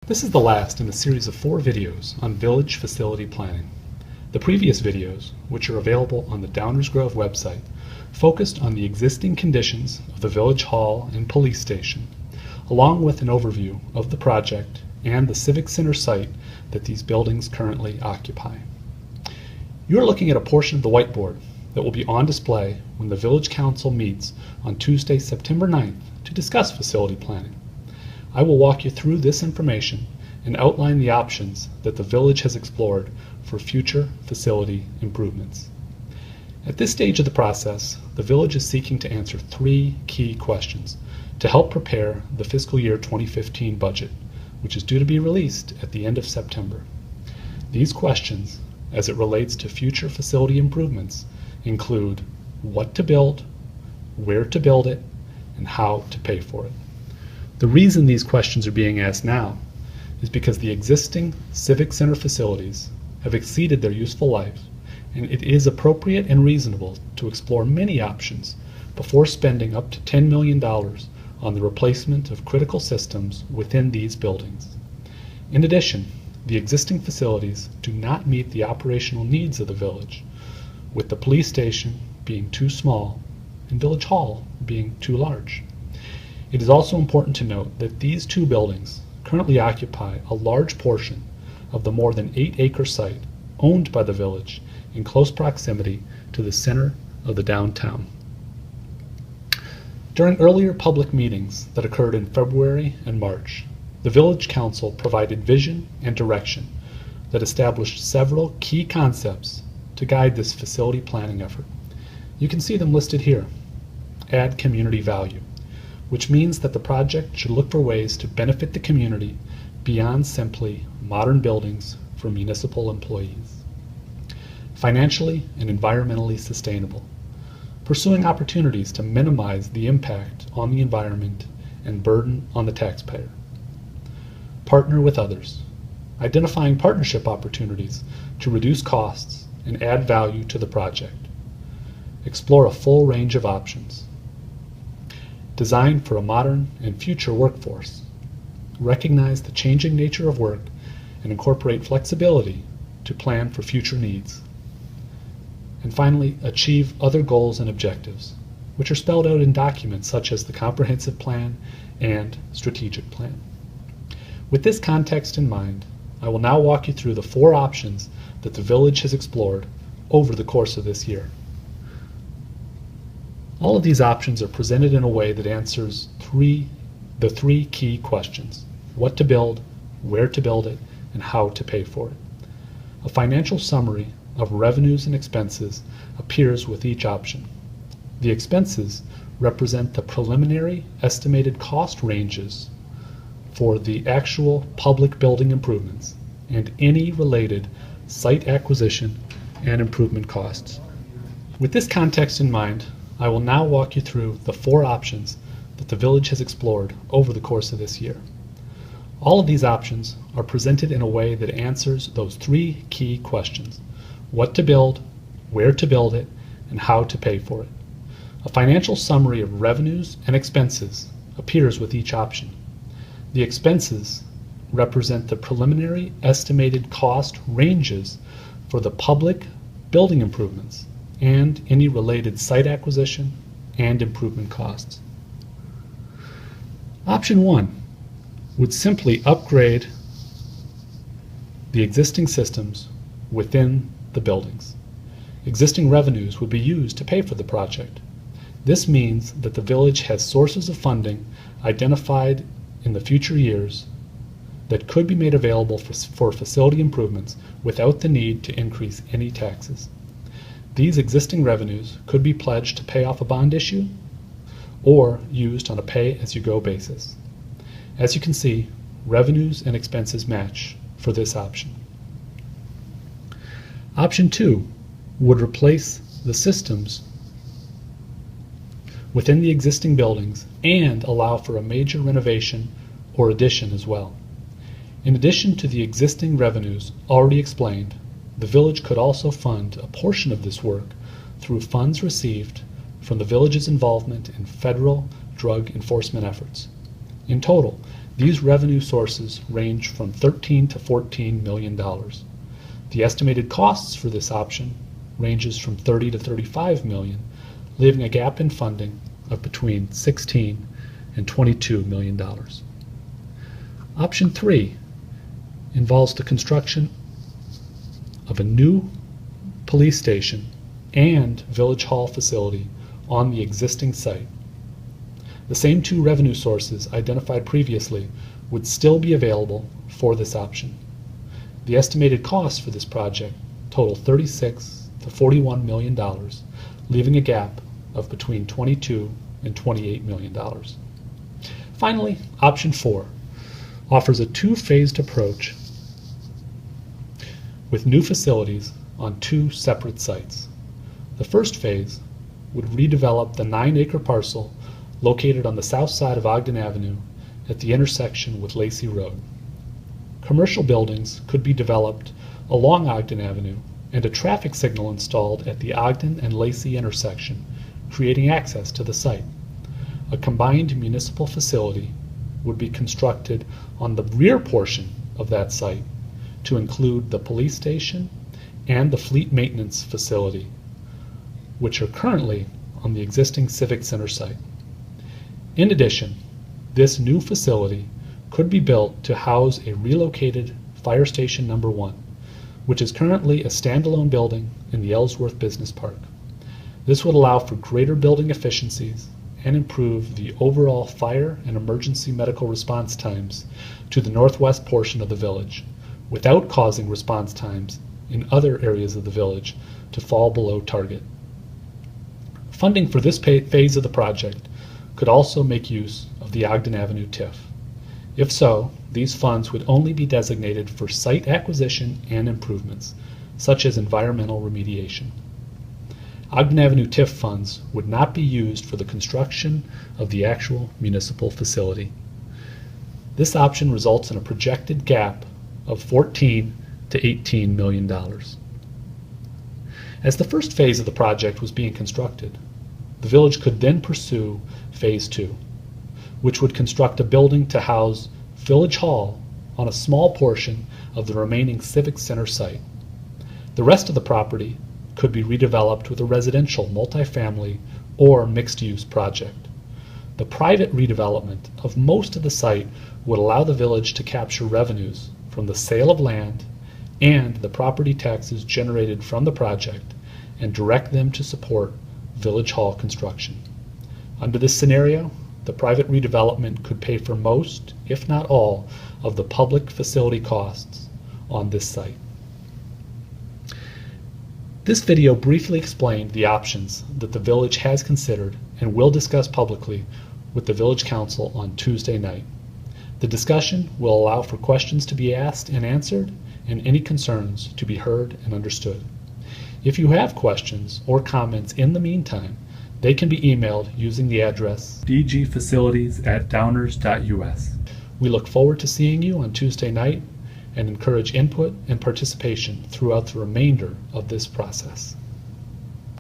This is the last in a series of 4 videos on village facility planning. The previous videos, which are available on the Downers Grove website, focused on the existing conditions of the village hall and police station, along with an overview of the project and the Civic Center site that these buildings currently occupy. You are looking at a portion of the whiteboard that will be on display when the Village Council meets on Tuesday, September 9th to discuss facility planning. I will walk you through this information and outline the options that the village has explored for future facility improvements. At this stage of the process, the village is seeking to answer 3 key questions to help prepare the fiscal year 2015 budget, which is due to be released at the end of September. These questions, as it relates to future facility improvements, include what to build, where to build it, and how to pay for it. The reason these questions are being asked now is because the existing Civic Center facilities have exceeded their useful life, and it is appropriate and reasonable to explore many options before spending up to $10 million on the replacement of critical systems within these buildings. In addition, the existing facilities do not meet the operational needs of the village, with the police station being too small and Village Hall being too large. It is also important to note that these 2 buildings currently occupy a large portion of the more than 8-acre site owned by the village in close proximity to the center of the downtown. During earlier public meetings that occurred in February and March, the Village Council provided vision and direction that established several key concepts to guide this facility planning effort. You can see them listed here. Add community value, which means that the project should look for ways to benefit the community beyond simply modern buildings for municipal employees. Financially and environmentally sustainable, pursuing opportunities to minimize the impact on the environment and burden on the taxpayer. Partner with others, identifying partnership opportunities to reduce costs and add value to the project. Explore a full range of options. Design for a modern and future workforce. Recognize the changing nature of work and incorporate flexibility to plan for future needs. And finally, achieve other goals and objectives, which are spelled out in documents such as the Comprehensive Plan and Strategic Plan. With this context in mind, I will now walk you through the 4 options that the village has explored over the course of this year. All of these options are presented in a way that answers the 3 key questions: what to build, where to build it, and how to pay for it. A financial summary of revenues and expenses appears with each option. The expenses represent the preliminary estimated cost ranges for the actual public building improvements and any related site acquisition and improvement costs. With this context in mind, I will now walk you through the 4 options that the village has explored over the course of this year. All of these options are presented in a way that answers those 3 key questions: what to build, where to build it, and how to pay for it. A financial summary of revenues and expenses appears with each option. The expenses represent the preliminary estimated cost ranges for the public building improvements and any related site acquisition and improvement costs. Option 1 would simply upgrade the existing systems within the buildings. Existing revenues would be used to pay for the project. This means that the village has sources of funding identified in the future years that could be made available for facility improvements without the need to increase any taxes. These existing revenues could be pledged to pay off a bond issue or used on a pay-as-you-go basis. As you can see, revenues and expenses match for this option. Option 2 would replace the systems within the existing buildings and allow for a major renovation or addition as well. In addition to the existing revenues already explained, the village could also fund a portion of this work through funds received from the village's involvement in federal drug enforcement efforts. In total, These revenue sources range from $13 to $14 million. The estimated costs for this option ranges from $30 to $35 million, leaving a gap in funding of between $16 and $22 million. Option 3 involves the construction of a new police station and village hall facility on the existing site. The same two revenue sources identified previously would still be available for this option. The estimated costs for this project total $36 to $41 million, leaving a gap of between $22 and $28 million. Finally, option 4 offers a two-phased approach with new facilities on two separate sites. The first phase would redevelop the 9-acre parcel located on the south side of Ogden Avenue at the intersection with Lacey Road. Commercial buildings could be developed along Ogden Avenue and a traffic signal installed at the Ogden and Lacey intersection, creating access to the site. A combined municipal facility would be constructed on the rear portion of that site to include the police station and the fleet maintenance facility, which are currently on the existing Civic Center site. In addition, this new facility could be built to house a relocated Fire Station Number 1, which is currently a standalone building in the Ellsworth Business Park. This would allow for greater building efficiencies and improve the overall fire and emergency medical response times to the northwest portion of the village, without causing response times in other areas of the village to fall below target. Funding for this phase of the project could also make use of the Ogden Avenue TIF. If so, these funds would only be designated for site acquisition and improvements, such as environmental remediation. Ogden Avenue TIF funds would not be used for the construction of the actual municipal facility. This option results in a projected gap of $14 to $18 million. As the first phase of the project was being constructed, the village could then pursue Phase 2, which would construct a building to house Village Hall on a small portion of the remaining Civic Center site. The rest of the property could be redeveloped with a residential, multifamily, or mixed-use project. The private redevelopment of most of the site would allow the village to capture revenues from the sale of land and the property taxes generated from the project and direct them to support Village Hall construction. Under this scenario, the private redevelopment could pay for most, if not all, of the public facility costs on this site. This video briefly explained the options that the village has considered and will discuss publicly with the Village Council on Tuesday night. The discussion will allow for questions to be asked and answered and any concerns to be heard and understood. If you have questions or comments in the meantime, they can be emailed using the address dgfacilities@downers.us. We look forward to seeing you on Tuesday night and encourage input and participation throughout the remainder of this process.